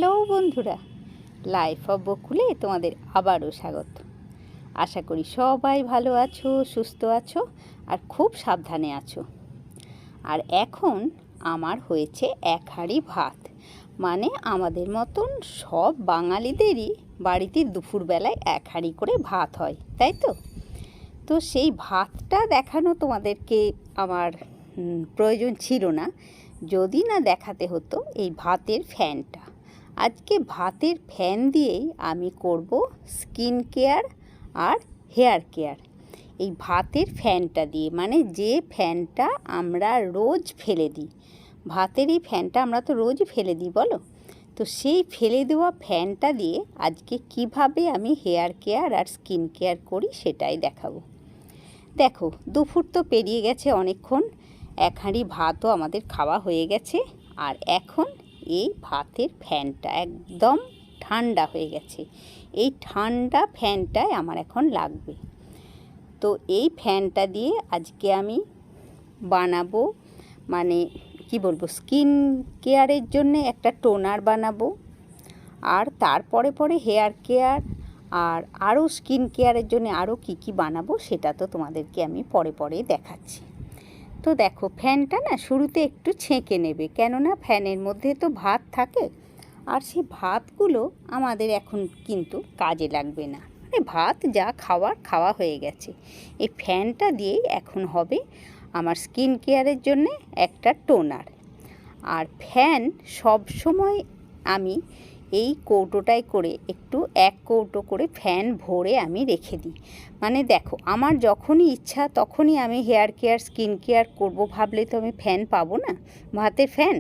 Hello বন্ধুরা, life of বকুলে তোমাদের আবারও স্বাগত। আশা করি সবাই ভালো আছো, সুস্থ আছো আর খুব সাবধানে আছো। আর এখন আমার হয়েছে এক হাঁড়ি ভাত, মানে আমাদের মতন সব বাঙালিদেরই বাড়িতে দুপুরবেলায় এক হাঁড়ি করে ভাত হয়, তাই তো? তো সেই ভাতটা দেখানো তোমাদেরকে আমার প্রয়োজন ছিল না, যদি না দেখাতে হতো এই ভাতের ফ্যানটা। আজকে ভাতের ফ্যান দিয়েই আমি করব স্কিন কেয়ার আর হেয়ার কেয়ার। এই ভাতের ফ্যানটা দিয়ে, মানে যে ফ্যানটা আমরা রোজ ফেলে দিই, ভাতের এই ফ্যানটা আমরা তো রোজ ফেলে দিই বলো, তো সেই ফেলে দেওয়া ফ্যানটা দিয়ে আজকে কিভাবে আমি হেয়ার কেয়ার আর স্কিন কেয়ার করি সেটাই দেখাবো। দেখো, দুপুর তো পেরিয়ে গেছে অনেকক্ষণ, এক হাঁড়ি ভাতও আমাদের খাওয়া হয়ে গেছে। আর এখন এই ভাতের ফ্যানটা একদম ঠান্ডা হয়ে গেছে, এই ঠান্ডা ফ্যানটাই আমার এখন লাগবে। তো এই ফ্যানটা দিয়ে আজকে আমি বানাবো, মানে কি বলবো, স্কিন কেয়ারের জন্যে একটা টোনার বানাবো, আর তারপরে পরে হেয়ার কেয়ার আর আরও স্কিন কেয়ারের জন্য আরও কী বানাবো সেটা তো তোমাদেরকে আমি পরে পরে দেখাচ্ছি। তো দেখো, ফ্যানটা না শুরুতে একটু ছেঁকে নেবে, কেননা ফ্যানের মধ্যে তো ভাত থাকে, আর সেই ভাতগুলো আমাদের এখন কিন্তু কাজে লাগবে না, মানে ভাত যা খাওয়া হয়ে গেছে। এই ফ্যানটা দিয়েই এখন হবে আমার স্কিন কেয়ারের জন্যে একটা টোনার। আর ফ্যান সব সময় আমি এই কৌটোটায় করে একটু এক কৌটো করে ফ্যান ভরে আমি রেখে দিই। মানে দেখো, আমার যখনই ইচ্ছা তখনই আমি হেয়ার কেয়ার স্কিন কেয়ার করব ভাবলে তো আমি ফ্যান পাবো না, ভাতের ফ্যান।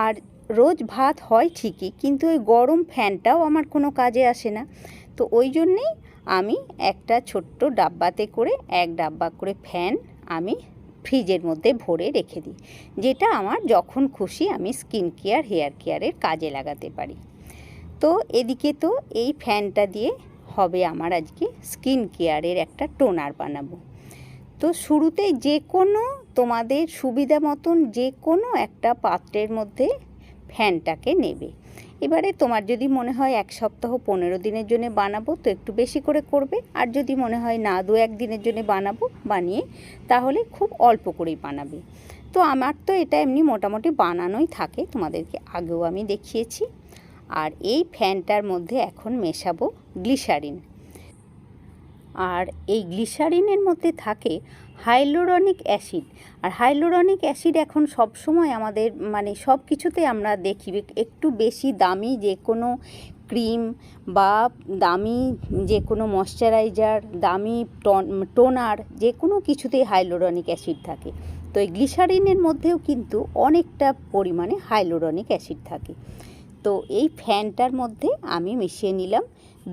আর রোজ ভাত হয় ঠিকই, কিন্তু ওই গরম ফ্যানটাও আমার কোনো কাজে আসে না। তো ওই জন্যেই আমি একটা ছোট্ট ডাব্বাতে করে এক ডাব্বা করে ফ্যান আমি ফ্রিজের মধ্যে ভরে রেখে দিই, যেটা আমার যখন খুশি আমি স্কিন কেয়ার হেয়ার কেয়ারের কাজে লাগাতে পারি। তো এদিকে তো এই ফ্যানটা দিয়ে হবে আমার আজকে স্কিন কেয়ারের একটা টোনার বানাবো। তো শুরুতে যে কোনো তোমাদের সুবিধা মতন যে কোনো একটা পাত্রের মধ্যে ফ্যানটাকে নেবে। এবারে তোমার যদি মনে হয় 1 সপ্তাহ 15 দিনের জন্য বানাবো তো একটু বেশি করে করবে, আর যদি মনে হয় না 2-1 দিনের জন্য বানিয়ে তাহলে খুব অল্প করেই বানাবে। তো আমার তো এটা এমনি মোটামুটি বানানোই থাকে, তোমাদেরকে আগেও আমি দেখিয়েছি। আর এই ফ্যানটার মধ্যে এখন মেশাবো গ্লিসারিন। আর এই গ্লিসারিনের মধ্যে থাকে হাইলোরনিক অ্যাসিড। আর হাইলোরনিক অ্যাসিড এখন সব সময় আমাদের মানে সব কিছুতে আমরা দেখি, একটু বেশি দামি যে কোনো ক্রিম বা দামি যে কোনো ময়শ্চারাইজার, দামি টোনার, যে কোনো কিছুতেই হাইলোরনিক অ্যাসিড থাকে। তো এই গ্লিসারিনের মধ্যেও কিন্তু অনেকটা পরিমাণে হাইলোরনিক অ্যাসিড থাকে। তো এই ফ্যানটার মধ্যে আমি মিশিয়ে নিলাম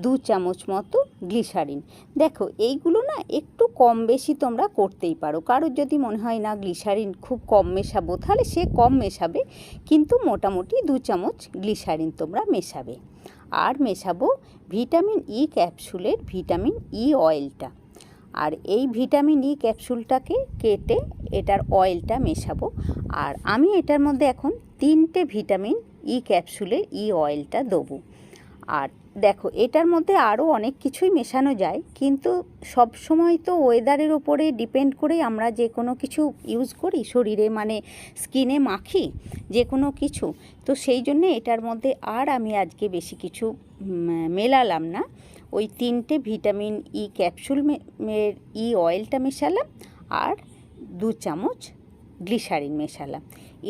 2 চামচ মতো গ্লিসারিন। দেখো, এইগুলো না একটু কম বেশি তোমরা করতেই পারো, কারোর যদি মনে হয় না গ্লিসারিন খুব কম মেশাবো তাহলে সে কম মেশাবে, কিন্তু মোটামুটি 2 চামচ গ্লিসারিন তোমরা মেশাবে। আর মেশাবো ভিটামিন ই ক্যাপসুলের ভিটামিন ই অয়েলটা। আর এই ভিটামিন ই ক্যাপসুলটাকে কেটে এটার অয়েলটা মেশাবো। আর আমি এটার মধ্যে এখন 3টে ভিটামিন ই ক্যাপসুলের ই অয়েলটা দেবো। আর দেখো, এটার মধ্যে আরও অনেক কিছুই মেশানো যায়, কিন্তু সব সময় তো ওয়েদারের ওপরে ডিপেন্ড করে আমরা যে কোনো কিছু ইউজ করি শরীরে, মানে স্কিনে মাখি যে কোনো কিছু। তো সেই জন্যে এটার মধ্যে আর আমি আজকে বেশি কিছু মেলালাম না। ওই 3টে ভিটামিন ই ক্যাপসুল ই অয়েলটা মেশালাম, আর 2 চামচ গ্লিসারিন মেশালাম।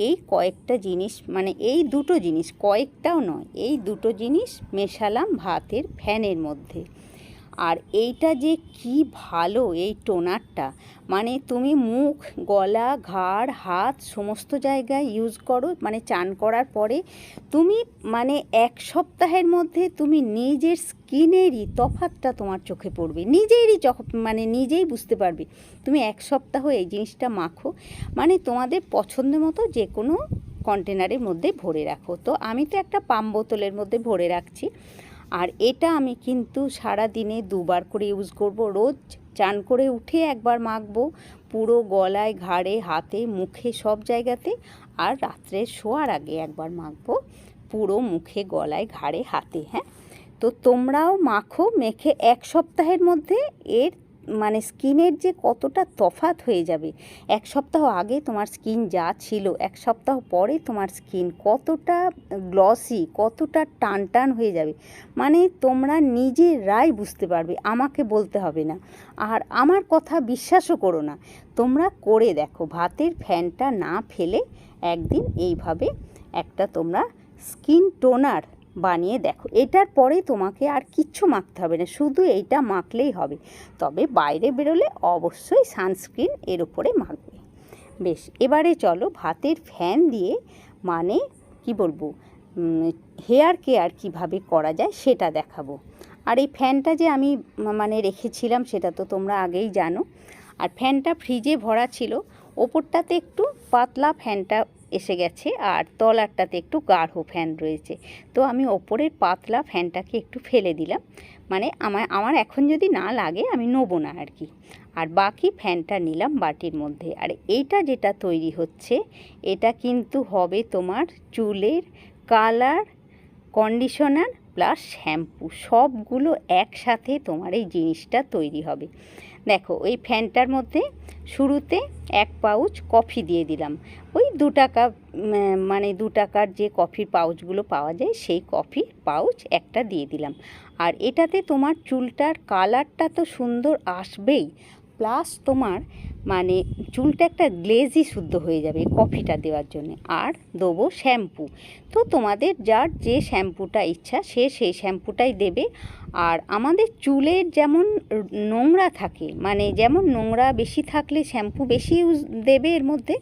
এই কয়েকটা জিনিস, মানে এই দুটো জিনিস, কয়েকটাও নয়, এই দুটো জিনিস মেশালাম ভাতের ফ্যানের মধ্যে। আর এইটা যে কি ভালো এই টোনারটা, মানে তুমি মুখ, গলা, ঘাড়, হাত সমস্ত জায়গায় ইউজ করো, মানে চান করার পরে তুমি মানে 1 সপ্তাহের মধ্যে তুমি নিজের স্কিনেরই তফাৎটা তোমার চোখে পড়বে, মানে নিজেই বুঝতে পারবে। তুমি 1 সপ্তাহ এই জিনিসটা মাখো, মানে তোমাদের পছন্দ মতো যে কোনো কন্টেনারের মধ্যে ভরে রাখো। তো আমি তো একটা পাম বোতলের মধ্যে ভরে রাখছি। আর এটা আমি কিন্তু সারা দিনে 2 বার করে ইউজ করব। রোজ চান করে উঠে একবার মাখবো পুরো গলায়, ঘাড়ে, হাতে, মুখে সব জায়গাতে, আর রাত্রে শোয়ার আগে একবার মাখবো পুরো মুখে, গলায়, ঘাড়ে, হাতে। হ্যাঁ, তো তোমরাও মাখো, মেখে 1 সপ্তাহের মধ্যে এর মানে স্কিনের যে কতটা তফাৎ হয়ে যাবে। 1 সপ্তাহ আগে তোমার স্কিন যা ছিল, 1 সপ্তাহ পরে তোমার স্কিন কতটা গ্লসি, কতটা টান টান হয়ে যাবে, মানে তোমরা নিজেরাই বুঝতে পারবে, আমাকে বলতে হবে না। আর আমার কথা বিশ্বাসও করো না, তোমরা করে দেখো। ভাতের ফ্যানটা না ফেলে একদিন এইভাবে একটা তোমরা স্কিন টোনার বানিয়ে দেখো। এটার পরে তোমাকে আর কিচ্ছু মাখতে হবে না, শুধু এইটা মাখলেই হবে। তবে বাইরে বেরোলে অবশ্যই সানস্ক্রিন এর উপরে মাখবে। বেশ, এবারে চলো ভাতের ফ্যান দিয়ে মানে কি বলবো, হেয়ার কেয়ার কিভাবে করা যায় সেটা দেখাবো। আর এই ফ্যানটা যে আমি মানে রেখেছিলাম সেটা তো তোমরা আগেই জানো। আর ফ্যানটা ফ্রিজে ভরা ছিল, ওপরটাতে একটু পাতলা ফ্যানটা এসে গেছে আর তলারটাতে একটু গাঢ় ফ্যান রয়েছে। তো আমি ওপরের পাতলা ফ্যানটাকে একটু ফেলে দিলাম, মানে আমার এখন যদি না লাগে আমি নেবো না আর কি। আর বাকি ফ্যানটা নিলাম বাটির মধ্যে। আর এইটা যেটা তৈরি হচ্ছে এটা কিন্তু হবে তোমার চুলের কালার, কন্ডিশনার প্লাস শ্যাম্পু, সবগুলো একসাথে তোমার এই জিনিসটা তৈরি হবে। দেখো, ওই ফ্যানটার মধ্যে শুরুতে 1 পাউচ কফি দিয়ে দিলাম, ওই 2 টাকা, মানে 2 টাকার যে কফির পাউচগুলো পাওয়া যায় সেই কফির পাউচ একটা দিয়ে দিলাম। আর এটাতে তোমার চুলটার কালারটা তো সুন্দর আসবেই, প্লাস তোমার মানে চুলটা একটা গ্লেজি শুদ্ধ হয়ে যাবে কফিটা দেওয়ার জন্য। আর দেবো শ্যাম্পু, তো তোমাদের যার যে শ্যাম্পুটা ইচ্ছা সে সেই শ্যাম্পুটাই দেবে। আর আমাদের চুলের যেমন নোংরা থাকে, মানে যেমন নোংরা বেশি থাকলে শ্যাম্পু বেশি ইউজ দেবে এর মধ্যে,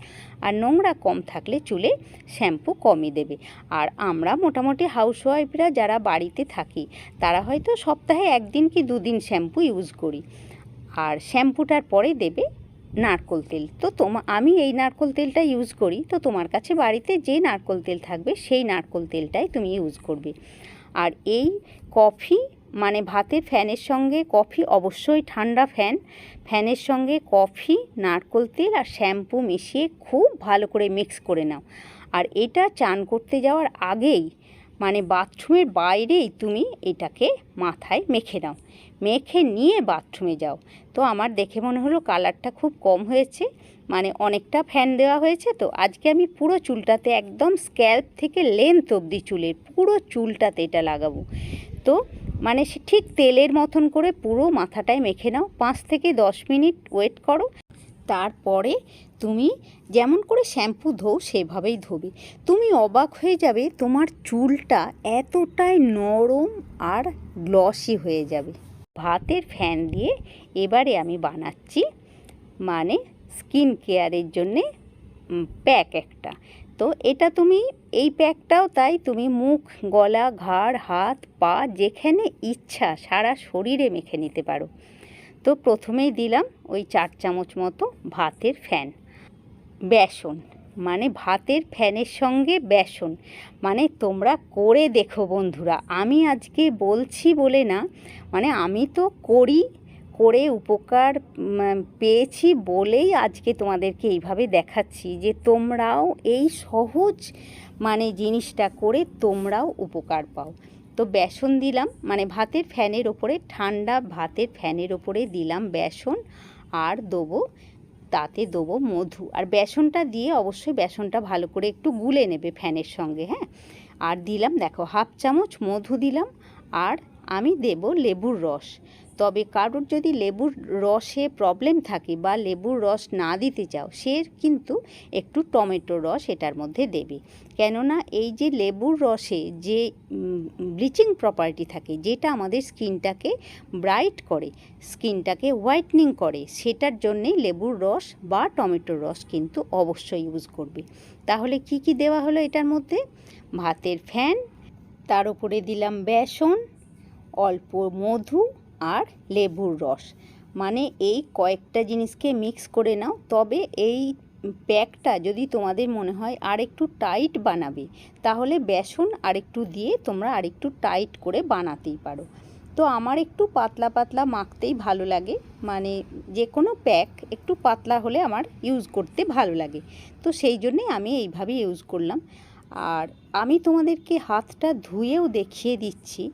আর নোংরা কম থাকলে চুলে শ্যাম্পু কমই দেবে। আর আমরা মোটামুটি হাউসওয়াইফরা যারা বাড়িতে থাকি তারা হয়তো সপ্তাহে 1 দিন কি 2 দিন শ্যাম্পু ইউজ করি। আর শ্যাম্পুটার পরে দেবে নারকোল তেল। তো আমি এই নারকোল তেলটা ইউজ করি, তো তোমার কাছে বাড়িতে যে নারকোল তেল থাকবে সেই নারকোল তেলটাই তুমি ইউজ করবে। আর এই কফি মানে ভাতের ফ্যানের সঙ্গে কফি, অবশ্যই ঠান্ডা ফ্যানের সঙ্গে কফি, নারকোল তেল আর শ্যাম্পু মিশিয়ে খুব ভালো করে মিক্স করে নাও। আর এটা চান করতে যাওয়ার আগেই মানে বাথরুমের বাইরেই তুমি এটাকে মাথায় মেখে নাও, মেখে নিয়ে বাথরুমে যাও। তো আমার দেখে মনে হলো কালারটা খুব কম হয়েছে, মানে অনেকটা ফ্যান দেওয়া হয়েছে। তো আজকে আমি পুরো চুলটাতে, একদম স্ক্যাল্প থেকে লেন্থ অবধি চুলের পুরো চুলটাতে এটা লাগাবো। তো মানে সে ঠিক তেলের মতন করে পুরো মাথাটায় মেখে নাও, 5 থেকে 10 মিনিট ওয়েট করো। তারপরে তুমি যেমন করে শ্যাম্পু ধোও সেভাবেই ধোবে। তুমি অবাক হয়ে যাবে, তোমার চুলটা এতটাই নরম আর গ্লসি হয়ে যাবে। ভাতের ফ্যান দিয়ে এবারে আমি বানাচ্ছি মানে স্কিন কেয়ারের জন্যে প্যাক একটা। তো এটা তুমি এই প্যাকটাও তাই তুমি মুখ, গলা, ঘাড়, হাত, পা যেখানে ইচ্ছা সারা শরীরে মেখে নিতে পারো। তো প্রথমেই দিলাম ওই 4 চামচ মতো ভাতের ফ্যান, বেসন, মানে ভাতের ফ্যানের সঙ্গে বেসন, মানে তোমরা করে দেখো বন্ধুরা। আমি আজকে বলছি বলে না, মানে আমি তো করে উপকার পেয়েছি বলেই আজকে তোমাদেরকে এইভাবে দেখাচ্ছি যে তোমরাও এই সহজ মানে জিনিসটা করে তোমরাও উপকার পাও। তো বেসন দিলাম, মানে ভাতের ফ্যানের ওপরে, ঠান্ডা ভাতের ফ্যানের ওপরে দিলাম বেসন। আর তাতে দেবো মধু। আর বেসনটা দিয়ে অবশ্যই বেসনটা ভালো করে একটু গুলে নেবে ফ্যানের সঙ্গে। হ্যাঁ, আর দিলাম দেখো 1/2 চামচ মধু দিলাম। আর আমি দেব লেবুর রস। তবে কারোর যদি লেবুর রসে প্রবলেম থাকে বা লেবুর রস না দিতে চাও, সে কিন্তু একটু টমেটোর রস এটার মধ্যে দেবে। কেননা এই যে লেবুর রসে যে ব্লিচিং প্রপার্টি থাকে, যেটা আমাদের স্কিনটাকে ব্রাইট করে, স্কিনটাকে হোয়াইটনিং করে, সেটার জন্যেই লেবুর রস বা টমেটোর রস কিন্তু অবশ্যই ইউজ করবে। তাহলে কি কি দেওয়া হলো এটার মধ্যে? ভাতের ফ্যান, তার উপরে দিলাম বেসন, অল্প মধু আর লেবুর রস। মানে এই কয়েকটা জিনিসকে মিক্স করে নাও। তবে এই প্যাকটা যদি তোমাদের মনে হয় আর একটু টাইট বানাবে, তাহলে বেসন আর একটু দিয়ে তোমরা আর একটু টাইট করে বানাতেই পারো। তো আমার একটু পাতলা পাতলা মাখতেই ভালো লাগে, মানে যে কোনো প্যাক একটু পাতলা হলে আমার ইউজ করতে ভালো লাগে। তো সেই জন্যে আমি এইভাবে ইউজ করলাম। আর আমি তোমাদেরকে হাতটা ধুয়েও দেখিয়ে দিচ্ছি।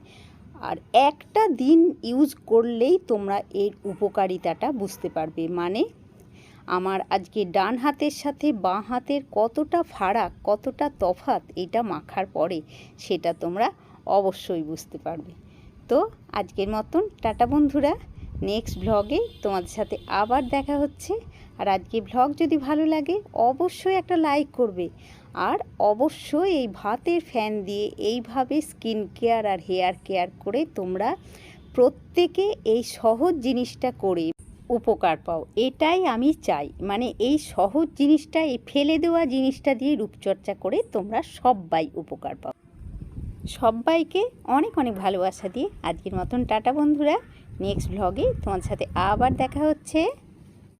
আর একটা দিন ইউজ করলেই তোমরা এর উপকারিতাটা বুঝতে পারবে। মানে আমার আজকে ডান হাতের সাথে বাঁ হাতের কতটা ফারাক, কতটা তফাৎ এটা মাখার পরে সেটা তোমরা অবশ্যই বুঝতে পারবে। তো আজকের মতন টাটা বন্ধুরা, নেক্সট ভ্লগে তোমাদের সাথে আবার দেখা হচ্ছে। আর আজকে ভ্লগ যদি ভালো লাগে অবশ্যই একটা লাইক করবে। আর অবশ্যই এই ভাতের ফ্যান দিয়ে এইভাবে স্কিন কেয়ার আর হেয়ার কেয়ার করে তোমরা প্রত্যেকে এই সহজ জিনিসটা করে উপকার পাও, এটাই আমি চাই। মানে এই সহজ জিনিসটা, এই ফেলে দেওয়া জিনিসটা দিয়ে রূপচর্চা করে তোমরা সবাই উপকার পাও। সবাইকে অনেক অনেক ভালোবাসা দিয়ে আজকের মতন টাটা বন্ধুরা, নেক্সট ভ্লগে তোমার সাথে আবার দেখা হচ্ছে।